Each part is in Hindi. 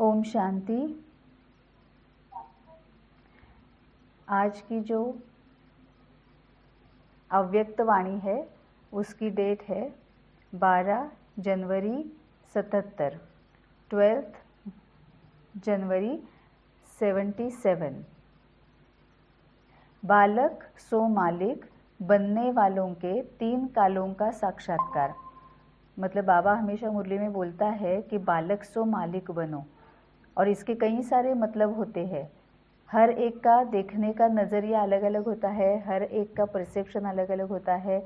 ओम शांति। आज की जो अव्यक्त वाणी है उसकी डेट है 12 जनवरी 77, 12 जनवरी 77। बालक सो मालिक, बनने वालों के 3 कालों का साक्षात्कार। मतलब बाबा हमेशा मुरली में बोलता है कि बालक सो मालिक बनो, और इसके कई सारे मतलब होते हैं। हर एक का देखने का नज़रिया अलग अलग होता है, हर एक का परसेप्शन अलग अलग होता है,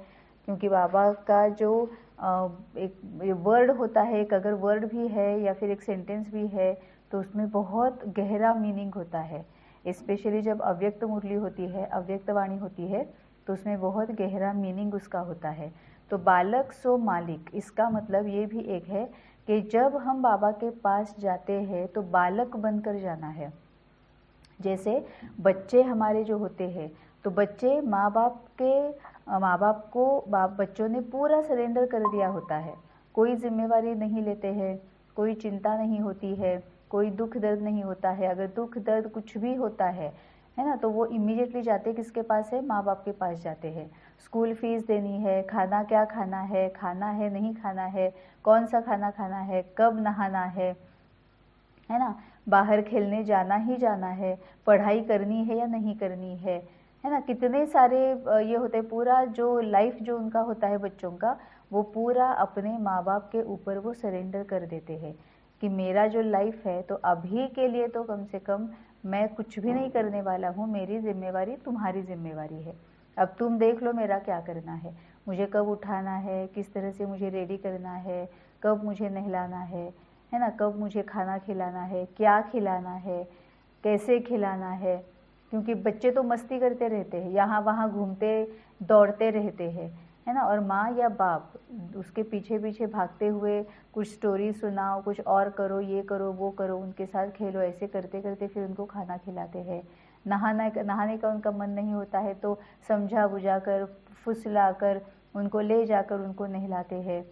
क्योंकि बाबा का जो एक वर्ड होता है, एक अगर वर्ड भी है या फिर एक सेंटेंस भी है तो उसमें बहुत गहरा मीनिंग होता है। स्पेशली जब अव्यक्त मुरली होती है, अव्यक्त वाणी होती है, तो उसमें बहुत गहरा मीनिंग उसका होता है। तो बालक सो मालिक, इसका मतलब ये भी एक है कि जब हम बाबा के पास जाते हैं तो बालक बनकर जाना है। जैसे बच्चे हमारे जो होते हैं, तो बच्चे माँ बाप को बच्चों ने पूरा सरेंडर कर दिया होता है। कोई जिम्मेवारी नहीं लेते हैं, कोई चिंता नहीं होती है, कोई दुख दर्द नहीं होता है। अगर दुख दर्द कुछ भी होता है ना, तो वो इमीडिएटली जाते किसके पास है? माँ बाप के पास जाते हैं। स्कूल फीस देनी है, खाना क्या खाना है नहीं खाना है, कौन सा खाना खाना है, कब नहाना है ना, बाहर खेलने जाना ही जाना है, पढ़ाई करनी है या नहीं करनी है ना। कितने सारे ये होते हैं। पूरा जो लाइफ जो उनका होता है बच्चों का, वो पूरा अपने माँ बाप के ऊपर वो सरेंडर कर देते हैं कि मेरा जो लाइफ है तो अभी के लिए तो कम से कम मैं कुछ भी नहीं करने वाला हूँ, मेरी जिम्मेवारी तुम्हारी जिम्मेवारी है। अब तुम देख लो मेरा क्या करना है, मुझे कब उठाना है, किस तरह से मुझे रेडी करना है, कब मुझे नहलाना है ना, कब मुझे खाना खिलाना है, क्या खिलाना है, कैसे खिलाना है। क्योंकि बच्चे तो मस्ती करते रहते हैं, यहाँ वहाँ घूमते दौड़ते रहते हैं, है ना। और माँ या बाप उसके पीछे पीछे भागते हुए कुछ स्टोरी सुनाओ, कुछ और करो, ये करो वो करो, उनके साथ खेलो, ऐसे करते करते फिर उनको खाना खिलाते हैं। नहाने का उनका मन नहीं होता है तो समझा बुझा कर, फुसला कर उनको ले जाकर उनको नहलाते हैं।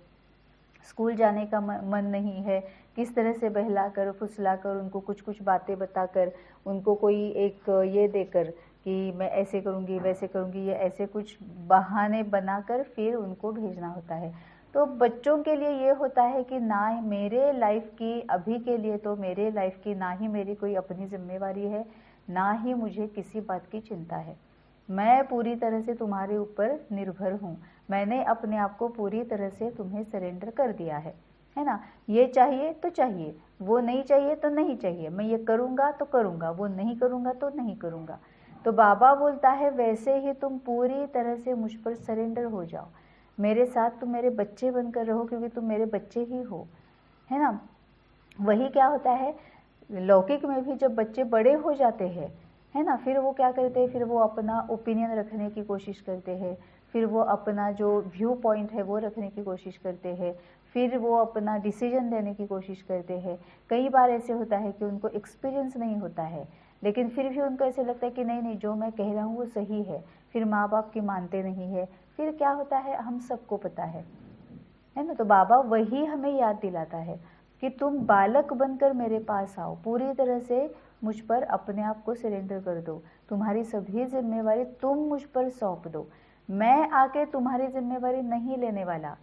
स्कूल जाने का मन नहीं है, किस तरह से बहलाकर फुसलाकर उनको कुछ कुछ बातें बताकर, उनको कोई एक ये देकर कि मैं ऐसे करूँगी वैसे करूँगी, या ऐसे कुछ बहाने बनाकर फिर उनको भेजना होता है। तो बच्चों के लिए ये होता है कि ना मेरे लाइफ की, अभी के लिए तो मेरे लाइफ की ना ही मेरी कोई अपनी जिम्मेवारी है, ना ही मुझे किसी बात की चिंता है। मैं पूरी तरह से तुम्हारे ऊपर निर्भर हूँ, मैंने अपने आप को पूरी तरह से तुम्हें सरेंडर कर दिया है ना। ये चाहिए तो चाहिए, वो नहीं चाहिए तो नहीं चाहिए, मैं ये करूँगा तो करूँगा, वो नहीं करूँगा तो नहीं करूँगा। तो बाबा बोलता है वैसे ही तुम पूरी तरह से मुझ पर सरेंडर हो जाओ, मेरे साथ तुम मेरे बच्चे बनकर रहो, क्योंकि तुम मेरे बच्चे ही हो, है ना। वही क्या होता है, लौकिक में भी जब बच्चे बड़े हो जाते हैं, है ना, फिर वो क्या करते हैं, फिर वो अपना ओपिनियन रखने की कोशिश करते हैं, फिर वो अपना जो व्यू पॉइंट है वो रखने की कोशिश करते हैं, फिर वो अपना डिसीजन लेने की कोशिश करते हैं। कई बार ऐसे होता है कि उनको एक्सपीरियंस नहीं होता है, लेकिन फिर भी उनको ऐसे लगता है कि नहीं नहीं, जो मैं कह रहा हूँ वो सही है, फिर माँ बाप की मानते नहीं है। फिर क्या होता है, हम सबको पता है ना। तो बाबा वही हमें याद दिलाता है कि तुम बालक बनकर मेरे पास आओ, पूरी तरह से मुझ पर अपने आप को सरेंडर कर दो, तुम्हारी सभी जिम्मेवारी तुम मुझ पर सौंप दो। मैं आके तुम्हारी जिम्मेवारी नहीं लेने वाला,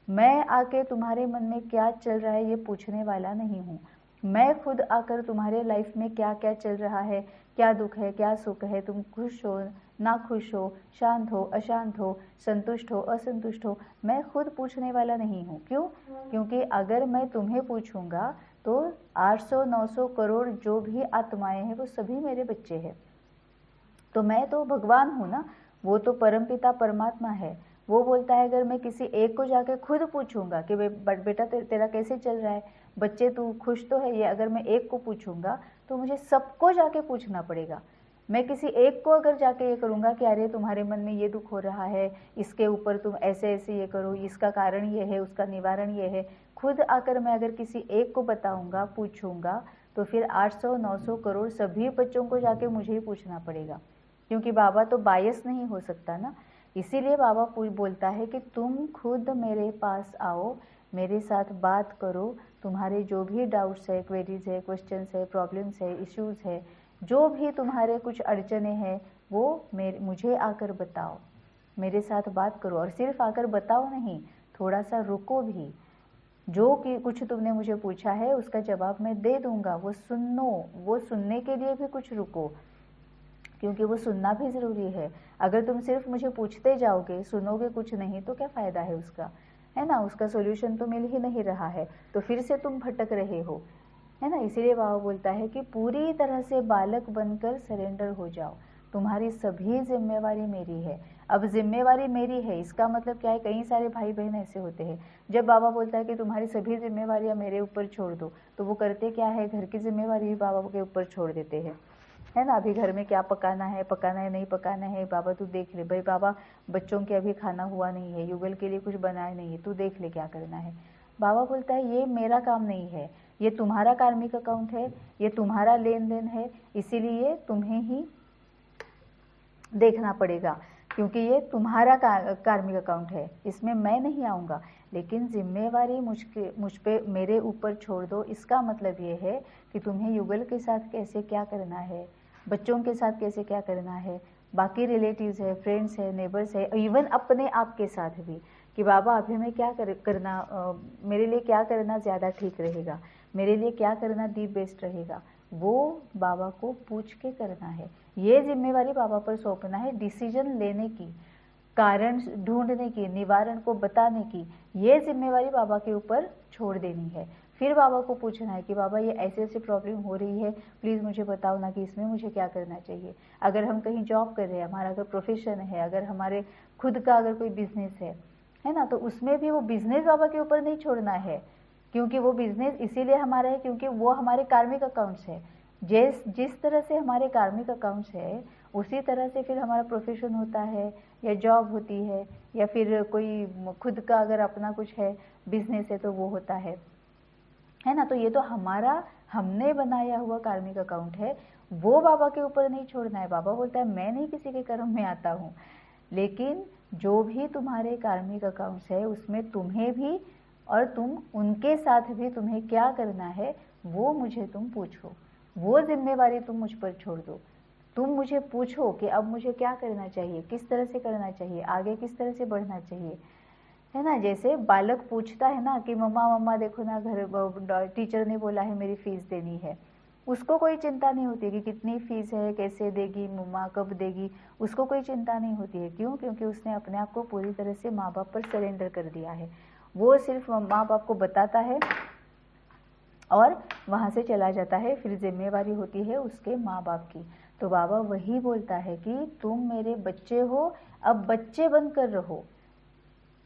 मैं आके तुम्हारे मन में क्या चल रहा है ये पूछने वाला नहीं हूँ। मैं खुद आकर तुम्हारे लाइफ में क्या क्या चल रहा है, क्या दुख है क्या सुख है, तुम खुश हो ना खुश हो, शांत हो अशांत हो, संतुष्ट हो असंतुष्ट हो, मैं खुद पूछने वाला नहीं हूँ। क्यों? क्योंकि अगर मैं तुम्हें पूछूंगा तो 800-900 करोड़ जो भी आत्माएं हैं वो सभी मेरे बच्चे हैं। तो मैं तो भगवान हूँ ना, वो तो परमपिता परमात्मा है। वो बोलता है अगर मैं किसी एक को जाके खुद पूछूंगा कि बेटा तेरा कैसे चल रहा है, बच्चे तू खुश तो है, ये अगर मैं एक को पूछूंगा तो मुझे सबको जाके पूछना पड़ेगा। मैं किसी एक को अगर जाके ये करूँगा कि अरे तुम्हारे मन में ये दुख हो रहा है, इसके ऊपर तुम ऐसे ऐसे ये करो, इसका कारण ये है, उसका निवारण ये है, खुद आकर मैं अगर किसी एक को बताऊँगा पूछूँगा तो फिर 800-900 करोड़ सभी बच्चों को जाके मुझे ही पूछना पड़ेगा, क्योंकि बाबा तो बायस नहीं हो सकता ना। इसीलिए बाबा बोलता है कि तुम खुद मेरे पास आओ, मेरे साथ बात करो, तुम्हारे जो भी डाउट्स है, क्वेरीज है, क्वेश्चंस है, प्रॉब्लम्स है, इश्यूज है, जो भी तुम्हारे कुछ अड़चने हैं वो मुझे आकर बताओ, मेरे साथ बात करो। और सिर्फ आकर बताओ नहीं, थोड़ा सा रुको भी, जो कि कुछ तुमने मुझे पूछा है उसका जवाब मैं दे दूंगा, वो सुनो, वो सुनने के लिए भी कुछ रुको, क्योंकि वो सुनना भी ज़रूरी है। अगर तुम सिर्फ मुझे पूछते जाओगे, सुनोगे कुछ नहीं, तो क्या फ़ायदा है उसका, है ना, उसका सोल्यूशन तो मिल ही नहीं रहा है, तो फिर से तुम भटक रहे हो, है ना। इसीलिए बाबा बोलता है कि पूरी तरह से बालक बनकर सरेंडर हो जाओ, तुम्हारी सभी जिम्मेवारी मेरी है। अब जिम्मेवारी मेरी है इसका मतलब क्या है, कई सारे भाई बहन ऐसे होते हैं, जब बाबा बोलता है कि तुम्हारी सभी जिम्मेवारियां मेरे ऊपर छोड़ दो, तो वो करते क्या है, घर की जिम्मेवारी भी बाबा के ऊपर छोड़ देते हैं, है ना। अभी घर में क्या पकाना है नहीं पकाना है, बाबा तू देख ले, भाई बाबा बच्चों के अभी खाना हुआ नहीं है, युगल के लिए कुछ बनाया नहीं है, तू देख ले क्या करना है। बाबा बोलता है ये मेरा काम नहीं है, ये तुम्हारा कार्मिक अकाउंट है, ये तुम्हारा लेन देन है, इसीलिए तुम्हें ही देखना पड़ेगा, क्योंकि ये तुम्हारा कार्मिक अकाउंट है, इसमें मैं नहीं आऊँगा, लेकिन जिम्मेवारी मुझ पे मेरे ऊपर छोड़ दो। इसका मतलब ये है कि तुम्हें युगल के साथ कैसे क्या करना है, बच्चों के साथ कैसे क्या करना है, बाकी रिलेटिव्स है, फ्रेंड्स है, नेबर्स है, इवन अपने आप के साथ भी, कि बाबा अभी मैं क्या करना, मेरे लिए क्या करना ज़्यादा ठीक रहेगा, मेरे लिए क्या करना दी बेस्ट रहेगा, वो बाबा को पूछ के करना है। ये जिम्मेवारी बाबा पर सौंपना है, डिसीजन लेने की, कारण ढूंढने की, निवारण को बताने की, ये जिम्मेवारी बाबा के ऊपर छोड़ देनी है। फिर बाबा को पूछना है कि बाबा ये ऐसे ऐसे प्रॉब्लम हो रही है, प्लीज़ मुझे बताओ ना कि इसमें मुझे क्या करना चाहिए। अगर हम कहीं जॉब कर रहे हैं, हमारा अगर प्रोफेशन है, अगर हमारे खुद का अगर कोई बिजनेस है ना, तो उसमें भी वो बिजनेस बाबा के ऊपर नहीं छोड़ना है, क्योंकि वो बिजनेस इसीलिए हमारा है क्योंकि वो हमारे कार्मिक अकाउंट्स है। जिस तरह से हमारे कार्मिक अकाउंट्स है, उसी तरह से फिर हमारा प्रोफेशन होता है, या जॉब होती है, या फिर कोई खुद का अगर अपना कुछ है, बिजनेस है, तो वो होता है ना। तो ये तो हमारा हमने बनाया हुआ कार्मिक अकाउंट है, वो बाबा के ऊपर नहीं छोड़ना है। बाबा बोलता है मैं नहीं किसी के कर्म में आता हूँ, लेकिन जो भी तुम्हारे कार्मिक अकाउंट्स है उसमें तुम्हें भी और तुम उनके साथ भी तुम्हें क्या करना है वो मुझे तुम पूछो, वो जिम्मेवारी तुम मुझ पर छोड़ दो। तुम मुझे पूछो कि अब मुझे क्या करना चाहिए, किस तरह से करना चाहिए, आगे किस तरह से बढ़ना चाहिए, है ना। जैसे बालक पूछता है ना कि मम्मा मम्मा देखो ना, घर टीचर ने बोला है मेरी फीस देनी है, उसको कोई चिंता नहीं होती कि कितनी फीस है, कैसे देगी मम्मा, कब देगी, उसको कोई चिंता नहीं होती है। क्यों? क्योंकि उसने अपने आप को पूरी तरह से माँ बाप पर सरेंडर कर दिया है। वो सिर्फ माँ बाप को बताता है और वहाँ से चला जाता है, फिर जिम्मेवारी होती है उसके माँ बाप की। तो बाबा वही बोलता है कि तुम मेरे बच्चे हो, अब बच्चे बनकर रहो,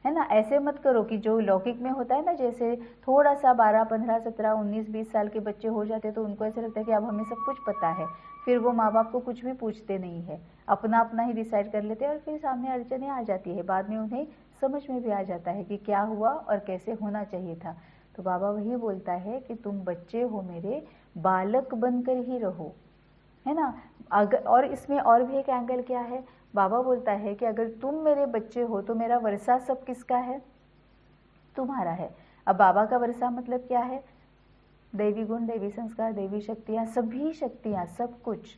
है ना। ऐसे मत करो कि जो लौकिक में होता है ना, जैसे थोड़ा सा 12, 15, 17, 19, 20 साल के बच्चे हो जाते तो उनको ऐसा लगता है कि अब हमें सब कुछ पता है, फिर वो माँ बाप को कुछ भी पूछते नहीं है, अपना अपना ही डिसाइड कर लेते हैं, और फिर सामने अड़चने आ जाती है, बाद में उन्हें समझ में भी आ जाता है कि क्या हुआ और कैसे होना चाहिए था। तो बाबा वही बोलता है कि तुम बच्चे हो मेरे, बालक बनकर ही रहो, है ना। अगर और इसमें और भी एक एंगल क्या है, बाबा बोलता है कि अगर तुम मेरे बच्चे हो तो मेरा वर्षा सब किसका है, तुम्हारा है। अब बाबा का वर्षा मतलब क्या है, दैवी गुण, दैवी संस्कार, दैवी शक्तियाँ, सभी शक्तियाँ, सब कुछ,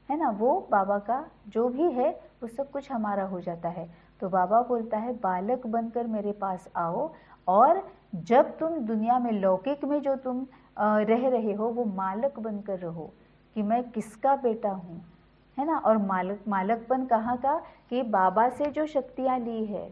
है ना, वो बाबा का जो भी है वो सब कुछ हमारा हो जाता है। तो बाबा बोलता है बालक बनकर मेरे पास आओ, और जब तुम दुनिया में लौकिक में जो तुम रह रहे हो वो मालक बनकर रहो, कि मैं किसका बेटा हूँ, है ना। और मालकपन कहाँ का, कि बाबा से जो शक्तियाँ ली है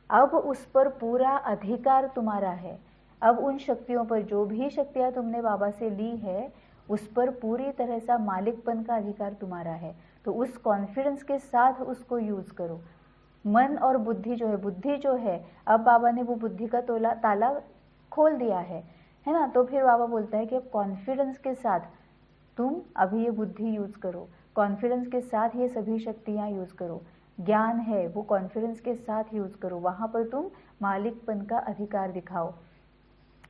अब उस पर पूरा अधिकार तुम्हारा है। अब उन शक्तियों पर, जो भी शक्तियाँ तुमने बाबा से ली है, उस पर पूरी तरह से मालिकपन का अधिकार तुम्हारा है। तो उस कॉन्फिडेंस के साथ उसको यूज़ करो। मन और बुद्धि जो है, अब बाबा ने वो बुद्धि का ताला खोल दिया है ना। तो फिर बाबा बोलता है कि अब कॉन्फिडेंस के साथ तुम अभी ये बुद्धि यूज़ करो, कॉन्फिडेंस के साथ ये सभी शक्तियाँ यूज़ करो, ज्ञान है वो कॉन्फिडेंस के साथ यूज़ करो, वहाँ पर तुम मालिकपन का अधिकार दिखाओ।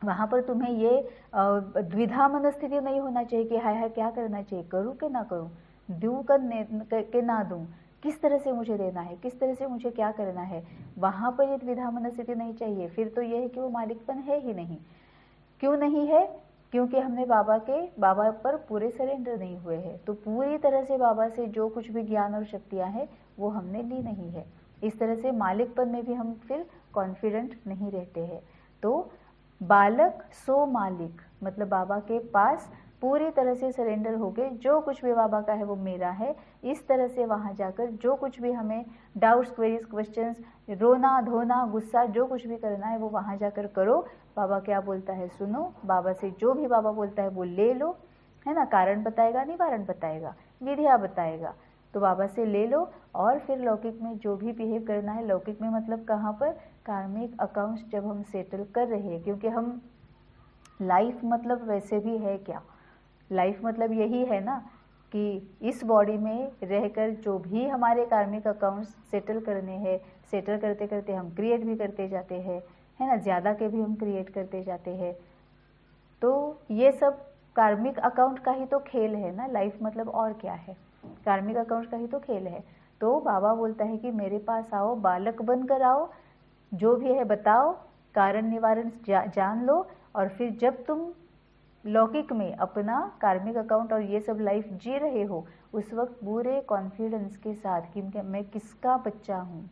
वहाँ पर तुम्हें ये द्विधा मनस्थिति नहीं होना चाहिए कि हाय हाय क्या करना चाहिए, करूँ कि ना करूँ, दूँ के ना दूँ, किस तरह से मुझे देना है, किस तरह से मुझे क्या करना है, वहाँ पर ये द्विधा मनस्थिति नहीं चाहिए। फिर तो ये है कि वो मालिकपन है ही नहीं। क्यों नहीं है? क्योंकि हमने बाबा पर पूरे सरेंडर नहीं हुए हैं। तो पूरी तरह से बाबा से जो कुछ भी ज्ञान और शक्तियाँ हैं वो हमने ली नहीं है। इस तरह से मालिकपन में भी हम फिर कॉन्फिडेंट नहीं रहते हैं। तो बालक सो मालिक, मतलब बाबा के पास पूरी तरह से सरेंडर हो गए, जो कुछ भी बाबा का है वो मेरा है। इस तरह से वहाँ जाकर जो कुछ भी हमें डाउट्स, क्वेरीज, क्वेश्चंस, रोना धोना, गुस्सा, जो कुछ भी करना है वो वहाँ जाकर करो। बाबा क्या बोलता है सुनो, बाबा से जो भी बाबा बोलता है वो ले लो, है ना। कारण बताएगा, निवारण बताएगा, विधिया बताएगा, तो बाबा से ले लो। और फिर लौकिक में जो भी बिहेव करना है, लौकिक में मतलब कहाँ पर, कार्मिक अकाउंट्स जब हम सेटल कर रहे हैं, क्योंकि हम लाइफ मतलब वैसे भी है क्या, लाइफ मतलब यही है ना कि इस बॉडी में रहकर जो भी हमारे कार्मिक अकाउंट्स सेटल करने हैं, सेटल करते करते हम क्रिएट भी करते जाते हैं, है ना, ज़्यादा के भी हम क्रिएट करते जाते हैं। तो ये सब कार्मिक अकाउंट का ही तो खेल है ना, लाइफ मतलब और क्या है, कार्मिक अकाउंट का ही तो खेल है। तो बाबा बोलता है कि मेरे पास आओ, बालक बनकर आओ, जो भी है बताओ, कारण निवारण जान लो, और फिर जब तुम लौकिक में अपना कार्मिक अकाउंट और ये सब लाइफ जी रहे हो, उस वक्त पूरे कॉन्फिडेंस के साथ कि मैं किसका बच्चा हूँ,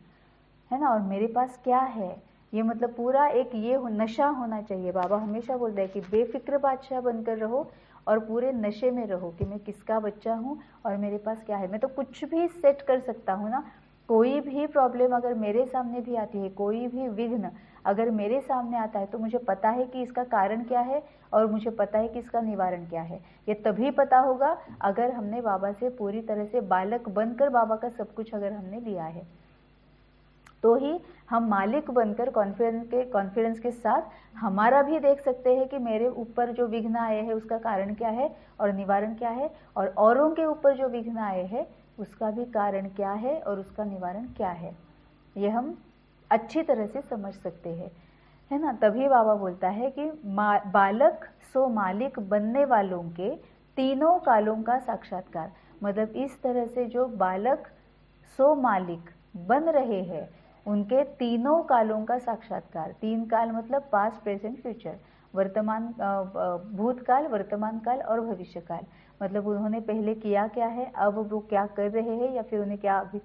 है ना, और मेरे पास क्या है, ये मतलब पूरा एक ये नशा होना चाहिए। बाबा हमेशा बोलते हैं कि बेफिक्र बादशाह बनकर रहो और पूरे नशे में रहो कि मैं किसका बच्चा हूँ और मेरे पास क्या है। मैं तो कुछ भी सेट कर सकता हूँ ना, कोई भी प्रॉब्लम अगर मेरे सामने भी आती है, कोई भी विघ्न अगर मेरे सामने आता है, तो मुझे पता है कि इसका कारण क्या है और मुझे पता है कि इसका निवारण क्या है। ये तभी पता होगा अगर हमने बाबा से पूरी तरह से बालक बनकर बाबा का सब कुछ अगर हमने लिया है, तो ही हम मालिक बनकर कॉन्फिडेंस के साथ हमारा भी देख सकते हैं कि मेरे ऊपर जो विघ्न आए हैं उसका कारण क्या है और निवारण क्या है, और औरों के ऊपर जो विघ्न आए हैं उसका भी कारण क्या है और उसका निवारण क्या है, ये हम अच्छी तरह से समझ सकते हैं, है ना। तभी बाबा बोलता है कि बालक सो मालिक बनने वालों के तीनों कालों का साक्षात्कार, मतलब इस तरह से जो बालक सो मालिक बन रहे हैं उनके तीनों कालों का साक्षात्कार। तीन काल मतलब पास्ट, प्रेजेंट, फ्यूचर, वर्तमान, भूतकाल, वर्तमान काल और भविष्य काल। मतलब उन्होंने पहले किया क्या है, अब वो क्या कर रहे हैं या फिर उन्हें क्या अभी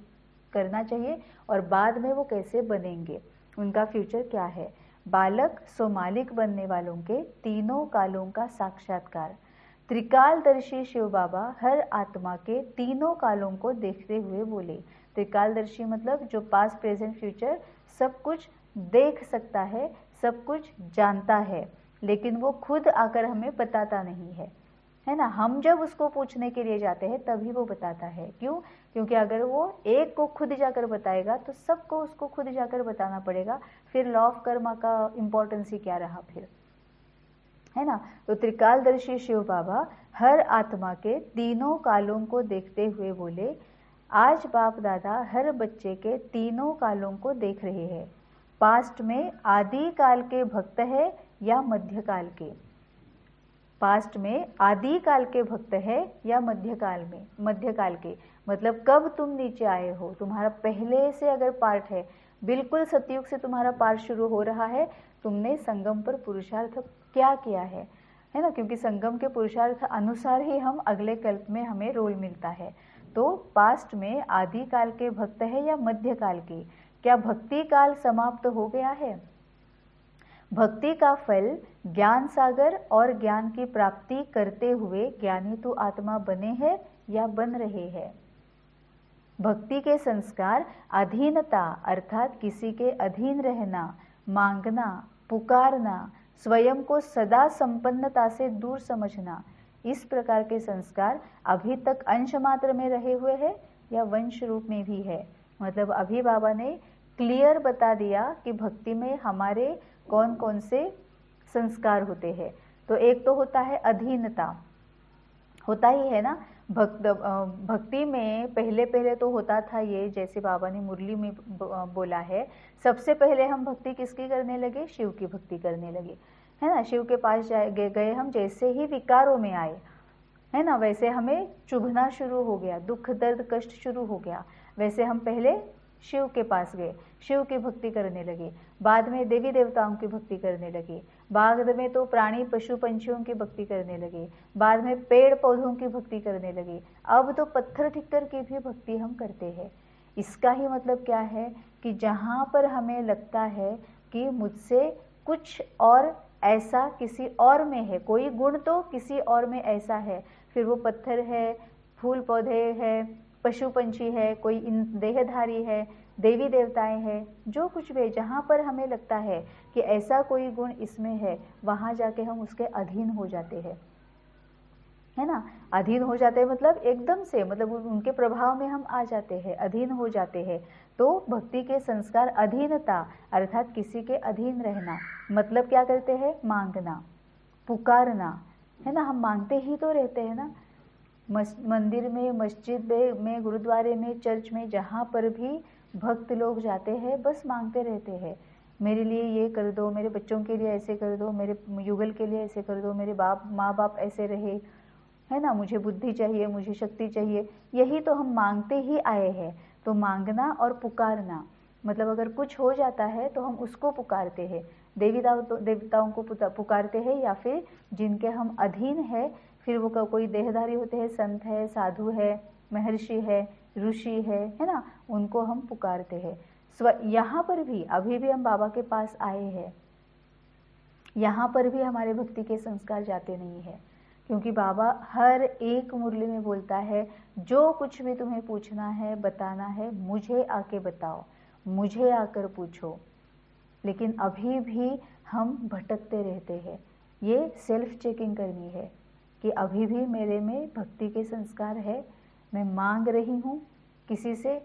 करना चाहिए, और बाद में वो कैसे बनेंगे, उनका फ्यूचर क्या है। बालक सो मालिक बनने वालों के तीनों कालों का साक्षात्कार। त्रिकालदर्शी शिव बाबा हर आत्मा के तीनों कालों को देखते हुए बोले। त्रिकालदर्शी मतलब जो पास्ट, प्रेजेंट, फ्यूचर सब कुछ देख सकता है, सब कुछ जानता है, लेकिन वो खुद आकर हमें बताता नहीं है, है ना। हम जब उसको पूछने के लिए जाते हैं तभी वो बताता है। क्यों? क्योंकि अगर वो एक को खुद जाकर बताएगा तो सबको उसको खुद जाकर बताना पड़ेगा, फिर लॉ ऑफ कर्मा का इम्पोर्टेंस ही क्या रहा फिर, है ना। तो त्रिकालदर्शी शिव बाबा हर आत्मा के तीनों कालों को देखते हुए बोले, आज बाप दादा हर बच्चे के तीनों कालों को देख रहे हैं। पास्ट में आदि काल के भक्त है या मध्य काल के, पास्ट में आदि काल के भक्त है या मध्यकाल में, मध्यकाल के मतलब कब तुम नीचे आए हो, तुम्हारा पहले से अगर पार्ट है, बिल्कुल सतयुग से तुम्हारा पार्ट शुरू हो रहा है, तुमने संगम पर पुरुषार्थ क्या किया है ना, क्योंकि संगम के पुरुषार्थ अनुसार ही हम अगले कल्प में हमें रोल मिलता है। तो पास्ट में आदि काल के भक्त है या मध्यकाल के, क्या भक्ति काल समाप्त हो गया है? भक्ति का फल ज्ञान सागर और ज्ञान की प्राप्ति करते हुए ज्ञानी तो आत्मा बने हैं या बन रहे हैं। भक्ति के संस्कार अधीनता अर्थात किसी के अधीन रहना, मांगना, पुकारना, स्वयं को सदा संपन्नता से दूर समझना, इस प्रकार के संस्कार अभी तक अंश मात्र में रहे हुए हैं या वंश रूप में भी है। मतलब अभी बाबा ने क्लियर बता दिया कि भक्ति में हमारे कौन कौन से संस्कार होते हैं। तो एक तो होता है अधीनता, होता ही है ना। भक्ति में पहले तो होता था ये, जैसे बाबा ने मुरली में बोला है, सबसे पहले हम भक्ति किसकी करने लगे? शिव की भक्ति करने लगे, है ना। शिव के पास गए हम, जैसे ही विकारों में आए, है ना, वैसे हमें चुभना शुरू हो गया, दुख दर्द कष्ट शुरू हो गया। वैसे हम पहले शिव के पास गए, शिव की भक्ति करने लगे, बाद में देवी देवताओं की भक्ति करने लगे, बाद में तो प्राणी पशु पंछियों की भक्ति करने लगे, बाद में पेड़ पौधों की भक्ति करने लगे, अब तो पत्थर ठिक्कर की भी भक्ति हम करते हैं। इसका ही मतलब क्या है कि जहाँ पर हमें लगता है कि मुझसे कुछ और ऐसा किसी और में है, कोई गुण तो किसी और में ऐसा है, फिर वो पत्थर है, फूल पौधे है, पशु पंछी है, कोई इन देहधारी है, देवी देवताएं हैं, जो कुछ भी, जहाँ पर हमें लगता है कि ऐसा कोई गुण इसमें है, वहाँ जाके हम उसके अधीन हो जाते हैं, है ना। अधीन हो जाते हैं मतलब एकदम से, मतलब उनके प्रभाव में हम आ जाते हैं, अधीन हो जाते हैं। तो भक्ति के संस्कार अधीनता अर्थात किसी के अधीन रहना, मतलब क्या करते हैं, मांगना, पुकारना, है ना। हम मांगते ही तो रहते हैं ना, मंदिर में, मस्जिद में, गुरुद्वारे में, चर्च में, जहाँ पर भी भक्त लोग जाते हैं बस मांगते रहते हैं, मेरे लिए ये कर दो, मेरे बच्चों के लिए ऐसे कर दो, मेरे युगल के लिए ऐसे कर दो, मेरे माँ बाप ऐसे रहे, है ना, मुझे बुद्धि चाहिए, मुझे शक्ति चाहिए, यही तो हम मांगते ही आए हैं। तो मांगना और पुकारना मतलब अगर कुछ हो जाता है तो हम उसको पुकारते हैं, देवताओं को पुकारते हैं, या फिर जिनके हम अधीन है, फिर वो कोई देहधारी होते हैं, संत है, साधु है, महर्षि है, ऋषि है ना, उनको हम पुकारते हैं। यहाँ पर भी अभी भी हम बाबा के पास आए हैं, यहाँ पर भी हमारे भक्ति के संस्कार जाते नहीं है, क्योंकि बाबा हर एक मुरली में बोलता है, जो कुछ भी तुम्हें पूछना है, बताना है, मुझे आके बताओ, मुझे आकर पूछो। लेकिन अभी भी हम भटकते रहते हैं। ये सेल्फ चेकिंग करनी है कि अभी भी मेरे में भक्ति के संस्कार है, मैं मांग रही हूँ किसी से,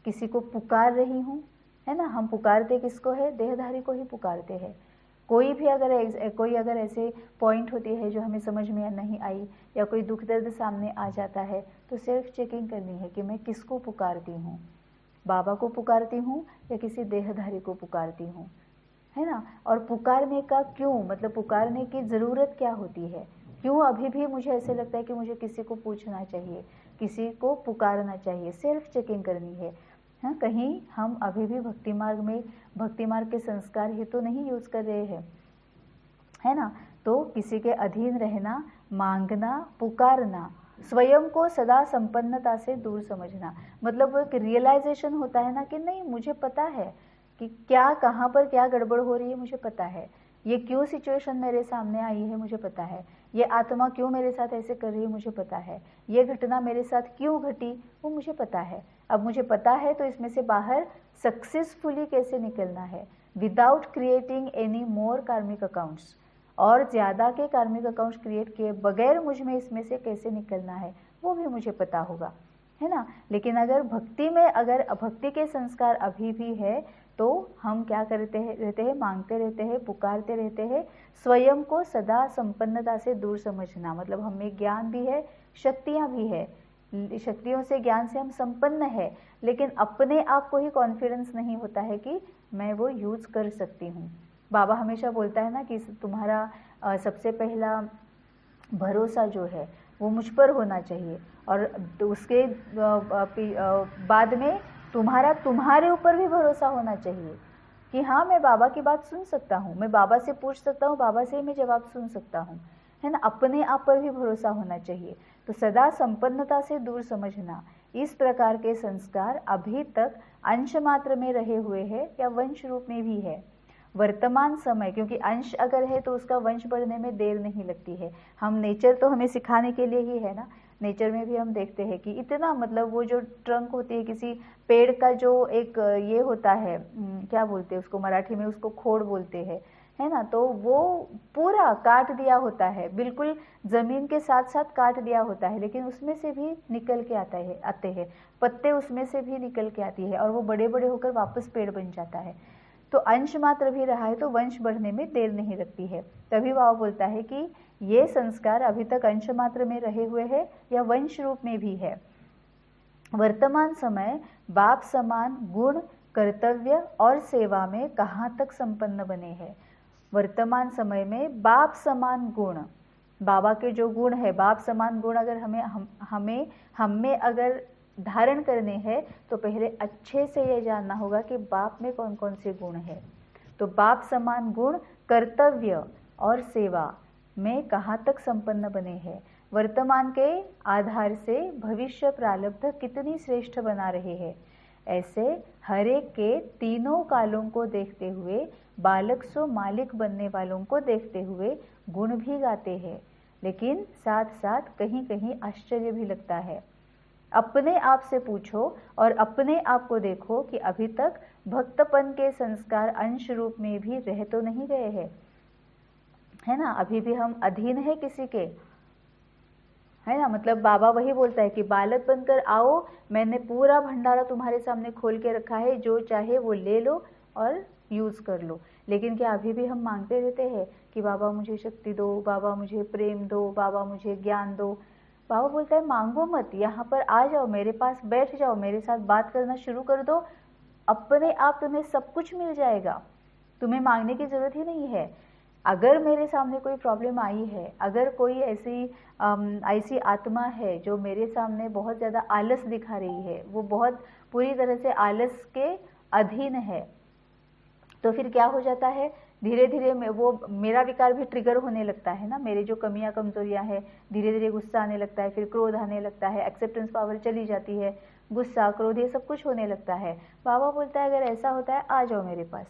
किसी को पुकार रही हूँ, है ना। हम पुकारते किसको है, देहधारी को ही पुकारते हैं। कोई अगर ऐसे पॉइंट होती है जो हमें समझ में नहीं आई, या कोई दुख दर्द सामने आ जाता है, तो सेल्फ चेकिंग करनी है कि मैं किसको पुकारती हूँ, बाबा को पुकारती हूँ या किसी देहधारी को पुकारती हूँ, है ना। और पुकारने का क्यों, मतलब पुकारने की ज़रूरत क्या होती है, क्यों अभी भी मुझे ऐसे लगता है कि मुझे किसी को पूछना चाहिए, किसी को पुकारना चाहिए, सेल्फ चेकिंग करनी है। हाँ, कहीं हम अभी भी भक्ति मार्ग के संस्कार ही तो नहीं यूज़ कर रहे हैं, है ना। तो किसी के अधीन रहना, मांगना, पुकारना, स्वयं को सदा संपन्नता से दूर समझना, मतलब वो एक रियलाइजेशन होता है ना कि नहीं, मुझे पता है कि क्या, कहाँ पर क्या गड़बड़ हो रही है, मुझे पता है, ये क्यों सिचुएशन मेरे सामने आई है, मुझे पता है, ये आत्मा क्यों मेरे साथ ऐसे कर रही है, मुझे पता है, ये घटना मेरे साथ क्यों घटी, वो मुझे पता है। अब मुझे पता है तो इसमें से बाहर सक्सेसफुली कैसे निकलना है, विदाउट क्रिएटिंग एनी मोर कार्मिक अकाउंट्स, और ज़्यादा के कार्मिक अकाउंट्स क्रिएट किए बगैर मुझ में इसमें से कैसे निकलना है, वो भी मुझे पता होगा, है ना। लेकिन अगर भक्ति के संस्कार अभी भी है, तो हम क्या रहते हैं, मांगते रहते हैं, पुकारते रहते हैं, स्वयं को सदा संपन्नता से दूर समझना, मतलब हमें ज्ञान भी है, शक्तियाँ भी है, शक्तियों से, ज्ञान से हम संपन्न है, लेकिन अपने आप को ही कॉन्फिडेंस नहीं होता है कि मैं वो यूज़ कर सकती हूँ। बाबा हमेशा बोलता है ना कि तुम्हारा सबसे पहला भरोसा जो है वो मुझ पर होना चाहिए, और उसके बाद में तुम्हारे ऊपर भी भरोसा होना चाहिए कि हाँ, मैं बाबा की बात सुन सकता हूँ, मैं बाबा से पूछ सकता हूँ, बाबा से ही मैं जवाब सुन सकता हूँ, है ना। अपने आप पर भी भरोसा होना चाहिए। तो सदा संपन्नता से दूर समझना, इस प्रकार के संस्कार अभी तक अंश मात्र में रहे हुए हैं या वंश रूप में भी है। वर्तमान समय, क्योंकि अंश अगर है तो उसका वंश बढ़ने में देर नहीं लगती है। हम नेचर तो हमें सिखाने के लिए ही है ना, नेचर में भी हम देखते हैं कि इतना, मतलब वो जो ट्रंक होती है किसी पेड़ का, जो एक ये होता है, क्या बोलते हैं उसको मराठी में, उसको खोड़ बोलते हैं, है ना, तो वो पूरा काट दिया होता है, बिल्कुल ज़मीन के साथ साथ काट दिया होता है, लेकिन उसमें से भी निकल के आते हैं पत्ते, उसमें से भी निकल के आती है, और वो बड़े बड़े होकर वापस पेड़ बन जाता है। तो अंश मात्र भी रहा है तो वंश बढ़ने में देर नहीं लगती है। तभी बाबा बोलता है कि ये संस्कार अभी तक अंश मात्र में रहे हुए हैं या वंश रूप में भी है। वर्तमान समय बाप समान गुण, कर्तव्य और सेवा में कहाँ तक संपन्न बने हैं। वर्तमान समय में बाप समान गुण, बाबा के जो गुण है, बाप समान गुण अगर हम में अगर धारण करने हैं तो पहले अच्छे से ये जानना होगा कि बाप में कौन कौन से गुण है। तो बाप समान गुण कर्तव्य और सेवा में कहाँ तक संपन्न बने हैं, वर्तमान के आधार से भविष्य प्रारब्ध कितनी श्रेष्ठ बना रहे हैं। ऐसे हर एक के तीनों कालों को देखते हुए, बालक सो मालिक बनने वालों को देखते हुए गुण भी गाते हैं, लेकिन साथ साथ कहीं कहीं आश्चर्य भी लगता है। अपने आप से पूछो और अपने आप को देखो कि अभी तक भक्तपन के संस्कार अंश रूप में भी रह तो नहीं गए हैं, है ना। अभी भी हम अधीन है किसी के, है ना। मतलब बाबा वही बोलता है कि बालक बनकर आओ, मैंने पूरा भंडारा तुम्हारे सामने खोल के रखा है, जो चाहे वो ले लो और यूज कर लो। लेकिन क्या अभी भी हम मांगते रहते हैं कि बाबा मुझे शक्ति दो, बाबा मुझे प्रेम दो, बाबा मुझे ज्ञान दो। बाबा बोलता है मांगो मत, यहाँ पर आ जाओ, मेरे पास बैठ जाओ, मेरे साथ बात करना शुरू कर दो, अपने आप तुम्हें सब कुछ मिल जाएगा, तुम्हें मांगने की जरूरत ही नहीं है। अगर मेरे सामने कोई प्रॉब्लम आई है, अगर कोई ऐसी आत्मा है जो मेरे सामने बहुत ज़्यादा आलस दिखा रही है, वो बहुत पूरी तरह से आलस के अधीन है, तो फिर क्या हो जाता है, धीरे धीरे वो मेरा विकार भी ट्रिगर होने लगता है ना। मेरे जो कमियां कमजोरियां हैं, धीरे धीरे गुस्सा आने लगता है, फिर क्रोध आने लगता है, एक्सेप्टेंस पावर चली जाती है, गुस्सा क्रोध ये सब कुछ होने लगता है। बाबा बोलता है अगर ऐसा होता है आ जाओ मेरे पास,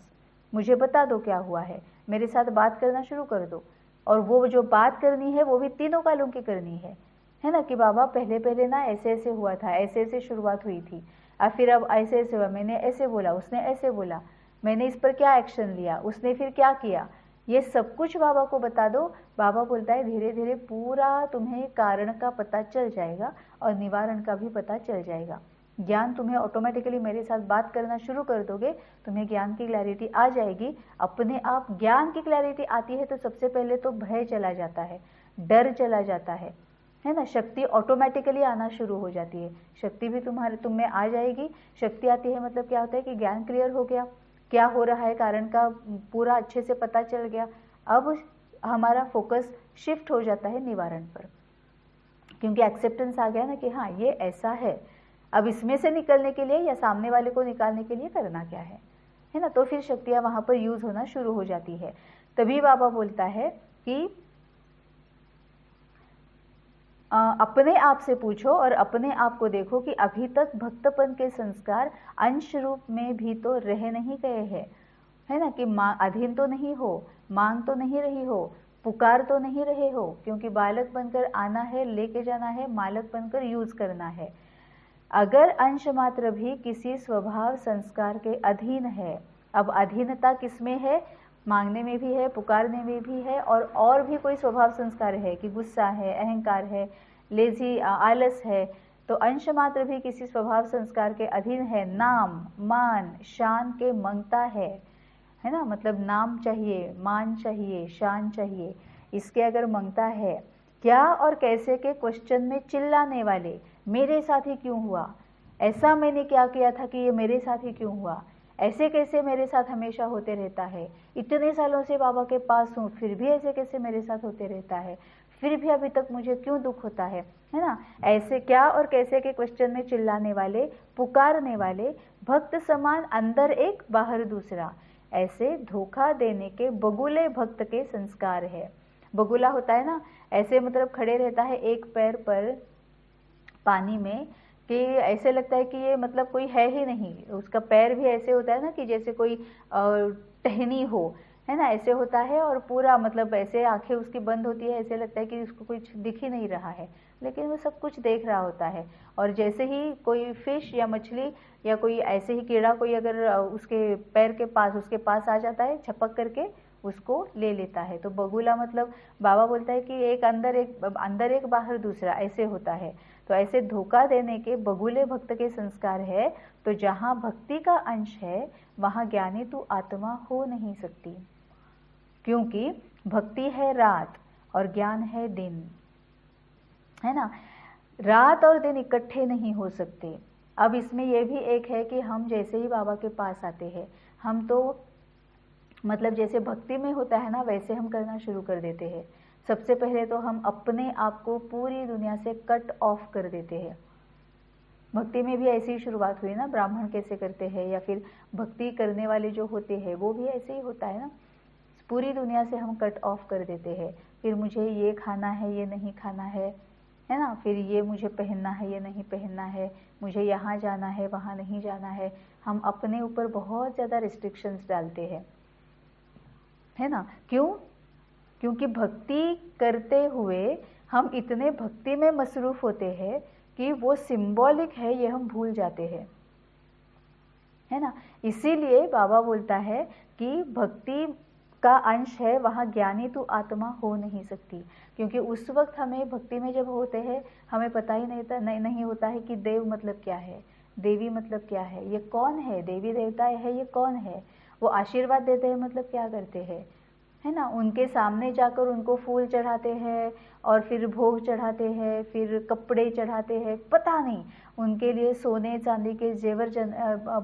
मुझे बता दो क्या हुआ है, मेरे साथ बात करना शुरू कर दो। और वो जो बात करनी है वो भी तीनों कालों की करनी है ना। कि बाबा पहले पहले ना ऐसे ऐसे हुआ था, ऐसे ऐसे शुरुआत हुई थी, और फिर अब ऐसे ऐसे हुआ, मैंने ऐसे बोला, उसने ऐसे बोला, मैंने इस पर क्या एक्शन लिया, उसने फिर क्या किया, ये सब कुछ बाबा को बता दो। बाबा बोलता है धीरे धीरे पूरा तुम्हें कारण का पता चल जाएगा और निवारण का भी पता चल जाएगा। ज्ञान तुम्हें ऑटोमेटिकली, मेरे साथ बात करना शुरू कर दोगे, तुम्हें ज्ञान की क्लैरिटी आ जाएगी अपने आप। ज्ञान की क्लैरिटी आती है तो सबसे पहले तो भय चला जाता है, डर चला जाता है ना। शक्ति ऑटोमेटिकली आना शुरू हो जाती है, शक्ति भी तुम में आ जाएगी। शक्ति आती है मतलब क्या होता है कि ज्ञान क्लियर हो गया, क्या हो रहा है कारण का पूरा अच्छे से पता चल गया। अब हमारा फोकस शिफ्ट हो जाता है निवारण पर, क्योंकि एक्सेप्टेंस आ गया ना कि हाँ ये ऐसा है, अब इसमें से निकलने के लिए या सामने वाले को निकालने के लिए करना क्या है ना। तो फिर शक्तियां वहां पर यूज होना शुरू हो जाती है। तभी बाबा बोलता है कि अपने आप से पूछो और अपने आप को देखो कि अभी तक भक्तपन के संस्कार अंश रूप में भी तो रह नहीं गए हैं, है ना। कि अधीन तो नहीं हो, मांग तो नहीं रही हो, पुकार तो नहीं रहे हो, क्योंकि बालक बनकर आना है, लेके जाना है, मालक बनकर यूज करना है। अगर अंश मात्र भी किसी स्वभाव संस्कार के अधीन है, अब अधीनता किसमें है, मांगने में भी है, पुकारने में भी है, और भी कोई स्वभाव संस्कार है कि गुस्सा है, अहंकार है, लेजी आलस है, तो अंश मात्र भी किसी स्वभाव संस्कार के अधीन है, नाम मान शान के मांगता है ना। मतलब नाम चाहिए, मान चाहिए, शान चाहिए, इसके अगर मांगता है, क्या और कैसे के क्वेश्चन में चिल्लाने वाले, मेरे साथ ही क्यों हुआ, ऐसा मैंने क्या किया था कि ये मेरे साथ ही क्यों हुआ, ऐसे कैसे मेरे साथ हमेशा होते रहता है, इतने सालों से बाबा के पास हूँ फिर भी ऐसे कैसे मेरे साथ होते रहता है, फिर भी अभी तक मुझे क्यों दुख होता है ना। ऐसे क्या और कैसे के क्वेश्चन में चिल्लाने वाले, पुकारने वाले, भक्त समान अंदर एक बाहर दूसरा, ऐसे धोखा देने के बगुले भक्त के संस्कार है। बगुला होता है ना, ऐसे मतलब खड़े रहता है एक पैर पर पानी में, कि ऐसे लगता है कि ये मतलब कोई है ही नहीं, उसका पैर भी ऐसे होता है ना कि जैसे कोई टहनी हो, है ना, ऐसे होता है, और पूरा मतलब ऐसे आंखें उसकी बंद होती है, ऐसे लगता है कि उसको कुछ दिख ही नहीं रहा है, लेकिन वो सब कुछ देख रहा होता है। और जैसे ही कोई फिश या मछली या कोई ऐसे ही कीड़ा कोई अगर उसके पैर के पास, उसके पास आ जाता है, झपक करके उसको ले लेता है। तो बगुला मतलब बाबा बोलता है कि एक अंदर एक बाहर दूसरा, ऐसे होता है। तो ऐसे धोखा देने के बगुले भक्त के संस्कार है। तो जहाँ भक्ति का अंश है वहाँ ज्ञानी तू आत्मा हो नहीं सकती, क्योंकि भक्ति है रात और ज्ञान है दिन, है ना। रात और दिन इकट्ठे नहीं हो सकते। अब इसमें यह भी एक है कि हम जैसे ही बाबा के पास आते हैं, हम तो मतलब जैसे भक्ति में होता है ना, वैसे हम करना शुरू कर देते हैं। सबसे पहले तो हम अपने आप को पूरी दुनिया से कट ऑफ कर देते हैं भक्ति में भी ऐसी ही शुरुआत हुई ना, ब्राह्मण कैसे करते हैं, या फिर भक्ति करने वाले जो होते हैं वो भी ऐसे ही होता है ना। पूरी दुनिया से हम कट ऑफ कर देते हैं, फिर मुझे ये खाना है ये नहीं खाना है ना, फिर ये मुझे पहनना है ये नहीं पहनना है, मुझे यहाँ जाना है वहाँ नहीं जाना है। हम अपने ऊपर बहुत ज़्यादा रिस्ट्रिक्शंस डालते हैं, है ना। क्यों? क्योंकि भक्ति करते हुए हम इतने भक्ति में मसरूफ़ होते हैं कि वो सिंबॉलिक है ये हम भूल जाते हैं, है ना। इसीलिए बाबा बोलता है कि भक्ति का अंश है, वहाँ ज्ञानी तो आत्मा हो नहीं सकती, क्योंकि उस वक्त हमें भक्ति में जब होते हैं हमें पता ही नहीं होता है कि देव मतलब क्या है, देवी मतलब क्या है, ये कौन है, देवी देवता है ये कौन है। वो आशीर्वाद देते हैं मतलब क्या करते हैं, है ना। उनके सामने जाकर उनको फूल चढ़ाते हैं और फिर भोग चढ़ाते हैं, फिर कपड़े चढ़ाते हैं, पता नहीं उनके लिए सोने चांदी के जेवर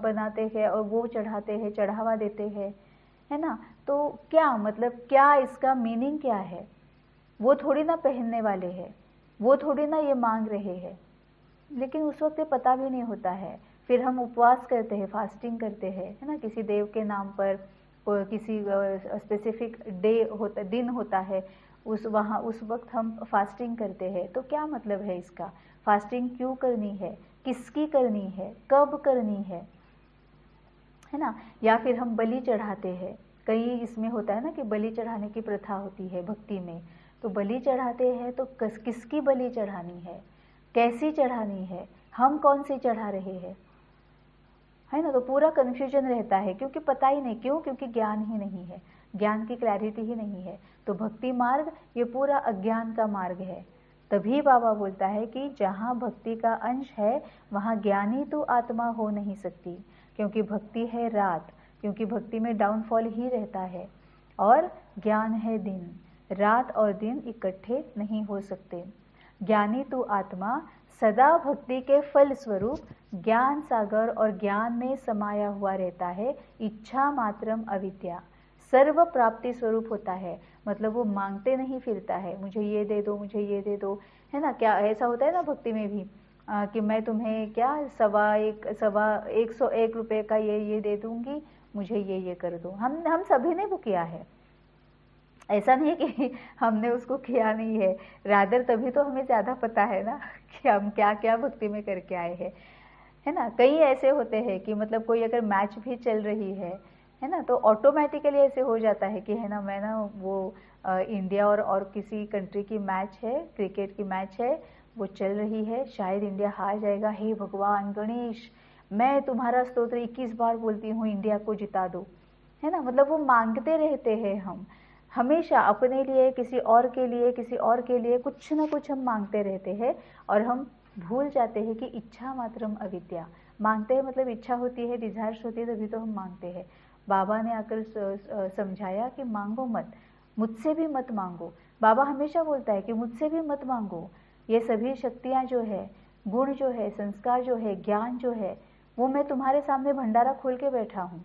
बनाते हैं और वो चढ़ाते हैं, चढ़ावा देते हैं, है ना। तो क्या मतलब, क्या इसका मीनिंग क्या है? वो थोड़ी ना पहनने वाले हैं, वो थोड़ी ना ये मांग रहे हैं, लेकिन उस वक्त ये पता भी नहीं होता है। फिर हम उपवास करते हैं, फास्टिंग करते हैं, है ना, किसी देव के नाम पर, किसी स्पेसिफिक दिन होता है, उस वक्त हम फास्टिंग करते हैं। तो क्या मतलब है इसका? फास्टिंग क्यों करनी है, किसकी करनी है, कब करनी है ना। या फिर हम बलि चढ़ाते हैं, कई इसमें होता है ना कि बलि चढ़ाने की प्रथा होती है भक्ति में। तो बलि चढ़ाते हैं तो किसकी बलि चढ़ानी है, कैसी चढ़ानी है, हम कौन सी चढ़ा रहे हैं, है ना। तो पूरा कन्फ्यूजन रहता है, क्योंकि पता ही नहीं। क्यों? क्योंकि ज्ञान ही नहीं है, ज्ञान की क्लैरिटी ही नहीं है। तो भक्ति मार्ग ये पूरा अज्ञान का मार्ग है। तभी बाबा बोलता है कि जहाँ भक्ति का अंश है वहाँ ज्ञानी तो आत्मा हो नहीं सकती, क्योंकि भक्ति है रात, क्योंकि भक्ति में डाउनफॉल ही रहता है, और ज्ञान है दिन। रात और दिन इकट्ठे नहीं हो सकते। ज्ञानी तो आत्मा सदा भक्ति के फल स्वरूप ज्ञान सागर और ज्ञान में समाया हुआ रहता है। इच्छा मात्रम अविद्या, सर्व प्राप्ति स्वरूप होता है। मतलब वो मांगते नहीं फिरता है, मुझे ये दे दो, मुझे ये दे दो, है ना। क्या ऐसा होता है ना भक्ति में भी, कि मैं तुम्हें क्या 101 रुपये का ये दे दूंगी, मुझे ये कर दो। हम सभी ने वो किया है, ऐसा नहीं कि हमने उसको किया नहीं है। रादर तभी तो हमें ज़्यादा पता है ना कि हम क्या क्या भक्ति में करके आए हैं, है ना। कई ऐसे होते हैं कि मतलब कोई अगर मैच भी चल रही है ना, तो ऑटोमेटिकली ऐसे हो जाता है कि है ना, मैं ना वो इंडिया और किसी कंट्री की मैच है, क्रिकेट की मैच है, वो चल रही है, शायद इंडिया हार जाएगा, हे भगवान गणेश मैं तुम्हारा स्तोत्र 21 बार बोलती हूँ, इंडिया को जिता दो, है ना। मतलब वो मांगते रहते हैं हम हमेशा, अपने लिए, किसी और के लिए, किसी और के लिए कुछ ना कुछ हम मांगते रहते हैं, और हम भूल जाते हैं कि इच्छा मात्रम अविद्या। मांगते हैं मतलब इच्छा होती है, डिजायर्स होती है, तभी तो हम मांगते हैं। बाबा ने आकर समझाया कि मांगो मत, मुझसे भी मत मांगो। बाबा हमेशा बोलता है कि मुझसे भी मत मांगो। ये सभी शक्तियाँ जो है, गुण जो है, संस्कार जो है, ज्ञान जो है, वो मैं तुम्हारे सामने भंडारा खोल के बैठा हूँ।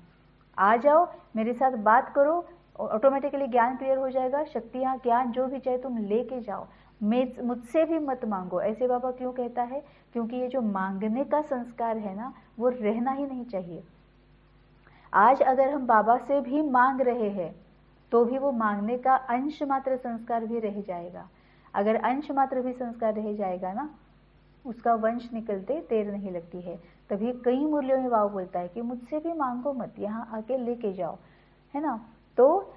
आ जाओ, मेरे साथ बात करो, ऑटोमेटिकली ज्ञान क्लियर हो जाएगा। शक्तियाँ, ज्ञान जो भी चाहे तुम लेके जाओ, मुझसे भी मत मांगो। ऐसे बाबा क्यों कहता है? क्योंकि ये जो मांगने का संस्कार है ना, वो रहना ही नहीं चाहिए। आज अगर हम बाबा से भी मांग रहे हैं तो भी वो मांगने का अंश मात्र संस्कार भी रह जाएगा। अगर अंश मात्र भी संस्कार रह जाएगा ना, उसका वंश निकलते देर नहीं लगती है। तभी कई मूल्यों में बाबा बोलता है कि मुझसे भी मांगो मत, यहाँ आके लेके जाओ, है ना। तो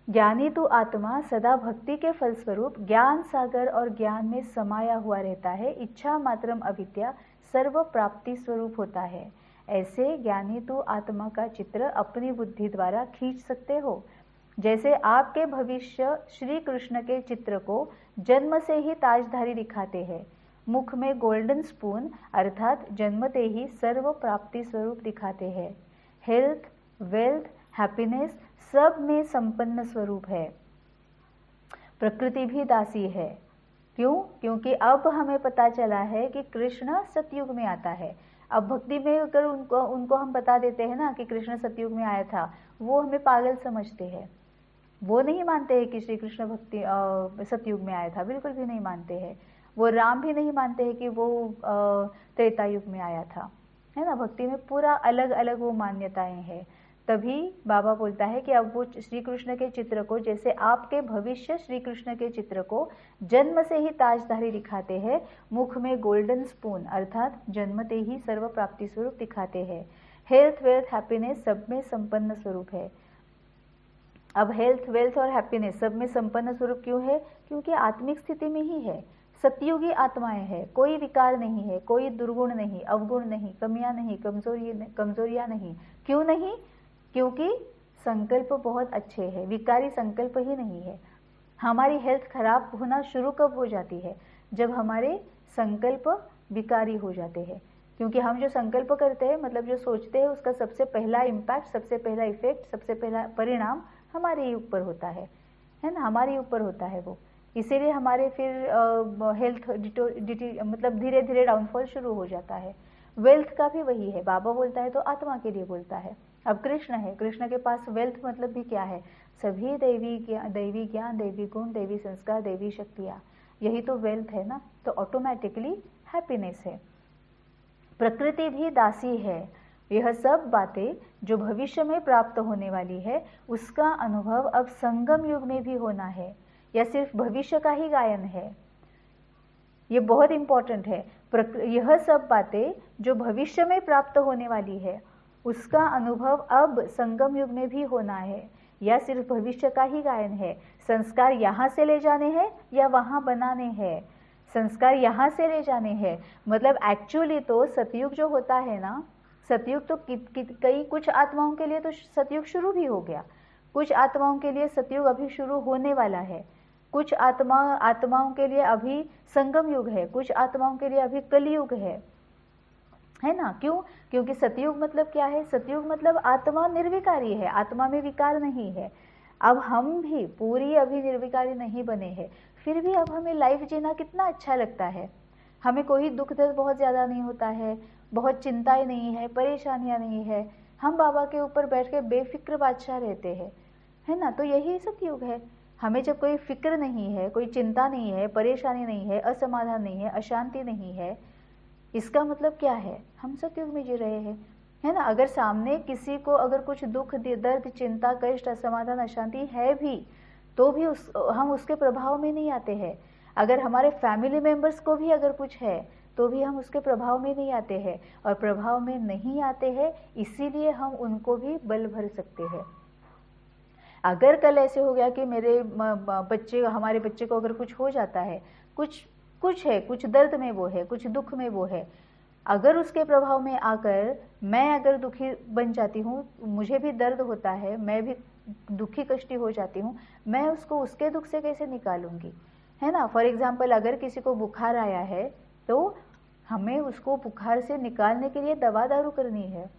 ज्ञानी तो आत्मा सदा भक्ति के फलस्वरूप ज्ञान सागर और ज्ञान में समाया हुआ रहता है। इच्छा मात्रम अविद्या सर्व प्राप्ति स्वरूप होता है। ऐसे ज्ञानी तो आत्मा का चित्र अपनी बुद्धि द्वारा खींच सकते हो। जैसे आपके भविष्य श्री कृष्ण के चित्र को जन्म से ही ताजधारी दिखाते हैं, मुख में गोल्डन स्पून अर्थात जन्मते ही सर्व प्राप्ति स्वरूप दिखाते हैं। हेल्थ, वेल्थ, हैप्पीनेस सब में संपन्न स्वरूप है। प्रकृति भी दासी है। क्यों? क्योंकि अब हमें पता चला है कि कृष्ण सतयुग में आता है। अब भक्ति में अगर उनको हम बता देते हैं ना कि कृष्ण सतयुग में आया था, वो हमें पागल समझते हैं। वो नहीं मानते हैं कि श्री कृष्ण भक्ति सतयुग में आया था, बिल्कुल भी नहीं मानते हैं। वो राम भी नहीं मानते हैं कि वो त्रेता युग में आया था, है ना। भक्ति में पूरा अलग अलग वो मान्यताएं हैं। तभी बाबा बोलता है कि अब वो श्री कृष्ण के चित्र को, जैसे आपके भविष्य श्री कृष्ण के चित्र को जन्म से ही ताजधारी दिखाते हैं, मुख में गोल्डन स्पून अर्थात जन्मते ही सर्व प्राप्ति स्वरूप दिखाते हैं। हेल्थ वेल्थ हैप्पीनेस सब में संपन्न स्वरूप है। अब हेल्थ वेल्थ और हैप्पीनेस सब में संपन्न स्वरूप क्यों है? क्योंकि आत्मिक स्थिति में ही है, सतयुगी आत्माएं हैं, कोई विकार नहीं है, कोई दुर्गुण नहीं, अवगुण नहीं, कमियां नहीं, कमजोरियां नहीं। क्यों नहीं? क्योंकि संकल्प बहुत अच्छे हैं, विकारी संकल्प ही नहीं है। हमारी हेल्थ खराब होना शुरू कब हो जाती है? जब हमारे संकल्प विकारी हो जाते हैं। क्योंकि हम जो संकल्प करते हैं, मतलब जो सोचते हैं, उसका सबसे पहला इम्पैक्ट, सबसे पहला इफेक्ट, सबसे पहला परिणाम हमारे ही ऊपर होता है ना, हमारे ऊपर होता है वो। इसीलिए हमारे फिर हेल्थ मतलब धीरे धीरे डाउनफॉल शुरू हो जाता है। वेल्थ का भी वही है, बाबा बोलता है तो आत्मा के लिए बोलता है। अब कृष्ण है, कृष्ण के पास वेल्थ मतलब भी क्या है? सभी दैवी ज्ञान, दैवी गुण, दैवी संस्कार, दैवी शक्तियाँ, यही तो वेल्थ है ना। तो ऑटोमेटिकली हैप्पीनेस है। प्रकृति भी दासी है। यह सब बातें जो भविष्य में प्राप्त होने वाली है, उसका अनुभव अब संगम युग में भी होना है, या सिर्फ भविष्य का ही गायन है? ये बहुत इंपॉर्टेंट है। यह सब बातें जो भविष्य में प्राप्त होने वाली है, उसका अनुभव अब संगम युग में भी होना है, या सिर्फ भविष्य का ही गायन है? संस्कार यहाँ से ले जाने हैं या वहाँ बनाने हैं? संस्कार यहाँ से ले जाने हैं, मतलब एक्चुअली तो सतयुग जो होता है ना, सतयुग तो कई कुछ आत्माओं के लिए तो सतयुग शुरू भी हो गया, कुछ आत्माओं के लिए सतयुग अभी शुरू होने वाला है, कुछ आत्माओं के लिए अभी संगम युग है, कुछ आत्माओं के लिए अभी कलयुग है ना। क्यों? क्योंकि सतयुग मतलब क्या है? सतयुग मतलब आत्मा निर्विकारी है, आत्मा में विकार नहीं है। अब हम भी पूरी अभी निर्विकारी नहीं बने हैं, फिर भी अब हमें लाइफ जीना कितना अच्छा लगता है। हमें कोई दुख दर्द बहुत ज़्यादा नहीं होता है, बहुत चिंताएं नहीं है, परेशानियां नहीं है। हम बाबा के ऊपर बैठ के बेफिक्र बादशाह रहते हैं, है ना। तो यही सतयुग है। हमें जब कोई फिक्र नहीं है, कोई चिंता नहीं है, परेशानी नहीं है, असमाधान नहीं है, अशांति नहीं है, इसका मतलब क्या है? हम सतयुग में जी रहे हैं, है ना। अगर सामने किसी को अगर कुछ दुख दर्द चिंता कष्ट असमाधान अशांति है भी, तो भी हम उसके प्रभाव में नहीं आते हैं। अगर हमारे फैमिली मेंबर्स को भी अगर कुछ है, तो भी हम उसके प्रभाव में नहीं आते हैं, और प्रभाव में नहीं आते हैं इसीलिए हम उनको भी बल भर सकते हैं। अगर कल ऐसे हो गया कि मेरे हमारे बच्चे को अगर कुछ हो जाता है, कुछ दर्द में वो है, कुछ दुख में वो है, अगर उसके प्रभाव में आकर मैं अगर दुखी बन जाती हूँ, मुझे भी दर्द होता है, मैं भी दुखी कष्टी हो जाती हूँ, मैं उसको उसके दुख से कैसे निकालूंगी, है ना। फॉर एग्जाम्पल, अगर किसी को बुखार आया है तो हमें उसको बुखार से निकालने के लिए दवा दारू करनी है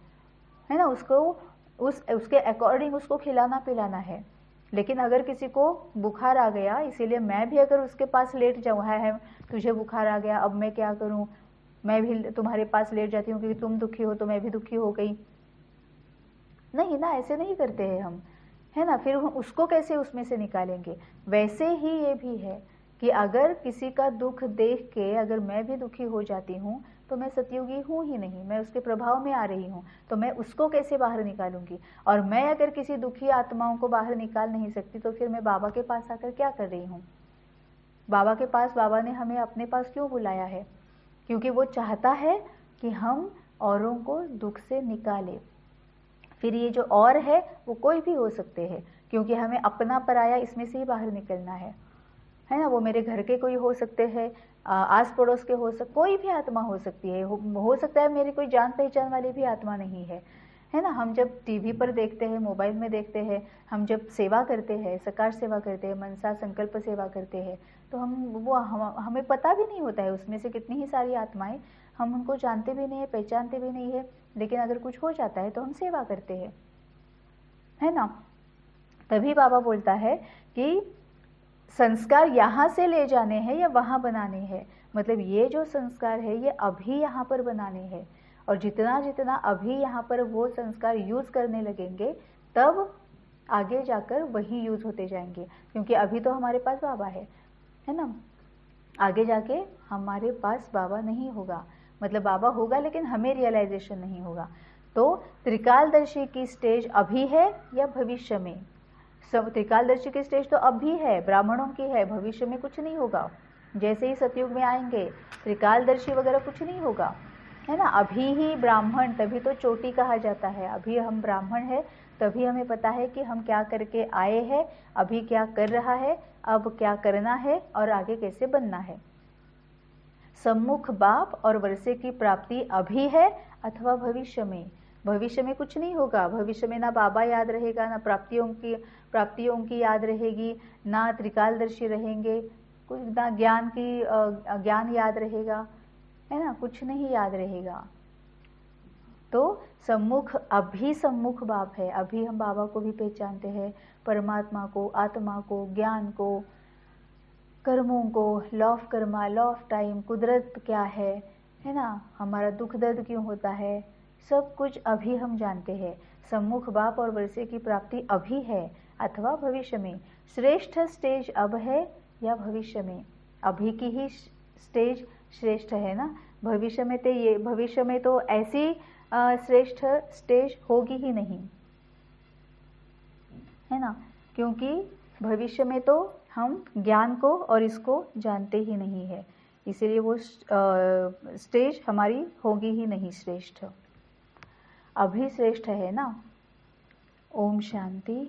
ना, उसको उसके अकॉर्डिंग उसको खिलाना पिलाना है। लेकिन अगर किसी को बुखार आ गया, इसीलिए मैं भी अगर उसके पास लेट जाऊँ, है तुझे बुखार आ गया, अब मैं क्या करूँ, मैं भी तुम्हारे पास लेट जाती हूँ क्योंकि तुम दुखी हो तो मैं भी दुखी हो गई, नहीं ना, ऐसे नहीं करते हैं हम, है ना। फिर हम उसको कैसे उसमें से निकालेंगे? वैसे ही ये भी है कि अगर किसी का दुख देख के अगर मैं भी दुखी हो जाती हूँ, तो मैं सतयुगी हूँ ही नहीं, मैं उसके प्रभाव में आ रही हूँ, तो मैं उसको कैसे बाहर निकालूंगी? और मैं अगर किसी दुखी आत्माओं को बाहर निकाल नहीं सकती, तो फिर मैं बाबा के पास आकर क्या कर रही हूँ? बाबा के पास, बाबा ने हमें अपने पास क्यों बुलाया है? क्योंकि वो चाहता है कि हम औरों को दुख से निकालें। फिर ये जो और है वो कोई भी हो सकते हैं, क्योंकि हमें अपना पराया इसमें से ही बाहर निकलना है ना। वो मेरे घर के कोई हो सकते हैं, आस पड़ोस के कोई भी आत्मा हो सकती है, हो सकता है मेरी कोई जान पहचान वाली भी आत्मा नहीं है ना। हम जब टीवी पर देखते हैं, मोबाइल में देखते हैं, हम जब सेवा करते हैं, सकार सेवा करते हैं, मनसा संकल्प सेवा करते हैं, तो हमें पता भी नहीं होता है उसमें से कितनी ही सारी आत्माएं, हम उनको जानते भी नहीं है, पहचानते भी नहीं है, लेकिन अगर कुछ हो जाता है तो हम सेवा करते हैं, है ना। तभी बाबा बोलता है कि संस्कार यहाँ से ले जाने हैं या वहाँ बनाने हैं, मतलब ये जो संस्कार है ये अभी यहाँ पर बनाने हैं, और जितना जितना अभी यहाँ पर वो संस्कार यूज करने लगेंगे, तब आगे जाकर वही यूज होते जाएंगे, क्योंकि अभी तो हमारे पास बाबा है ना। आगे जाके हमारे पास बाबा नहीं होगा, मतलब बाबा होगा लेकिन हमें रियलाइजेशन नहीं होगा। तो त्रिकालदर्शी की स्टेज अभी है या भविष्य में? सब त्रिकालदर्शी की स्टेज तो अभी है, ब्राह्मणों की है, भविष्य में कुछ नहीं होगा। जैसे ही सतयुग में आएंगे त्रिकालदर्शी वगैरह कुछ नहीं होगा, है ना। अभी ही ब्राह्मण, तभी तो चोटी कहा जाता है। अभी हम ब्राह्मण है, तभी हमें पता है कि हम क्या करके आए हैं, अभी क्या कर रहा है, अब क्या करना है और आगे कैसे बनना है। सम्मुख बाप और वर्षे की प्राप्ति अभी है अथवा भविष्य में? भविष्य में कुछ नहीं होगा। भविष्य में ना बाबा याद रहेगा, ना प्राप्तियों की याद रहेगी, ना त्रिकालदर्शी रहेंगे, कुछ ना ज्ञान याद रहेगा, है ना, कुछ नहीं याद रहेगा। तो अभी सम्मुख बाप है। अभी हम बाबा को भी पहचानते हैं, परमात्मा को, आत्मा को, ज्ञान को, कर्मों को, law of Karma, law of time, कुदरत क्या है ना, हमारा दुख दर्द क्यों होता है, सब कुछ अभी हम जानते हैं। सम्मुख बाप और वर्षे की प्राप्ति अभी है अथवा भविष्य में। श्रेष्ठ स्टेज अब है या भविष्य में? अभी की ही स्टेज श्रेष्ठ है ना। भविष्य में तो ऐसी श्रेष्ठ स्टेज होगी ही नहीं, है ना, क्योंकि भविष्य में तो हम ज्ञान को और इसको जानते ही नहीं है, इसीलिए वो स्टेज हमारी होगी ही नहीं श्रेष्ठ। अभी श्रेष्ठ है ना। ओम शांति।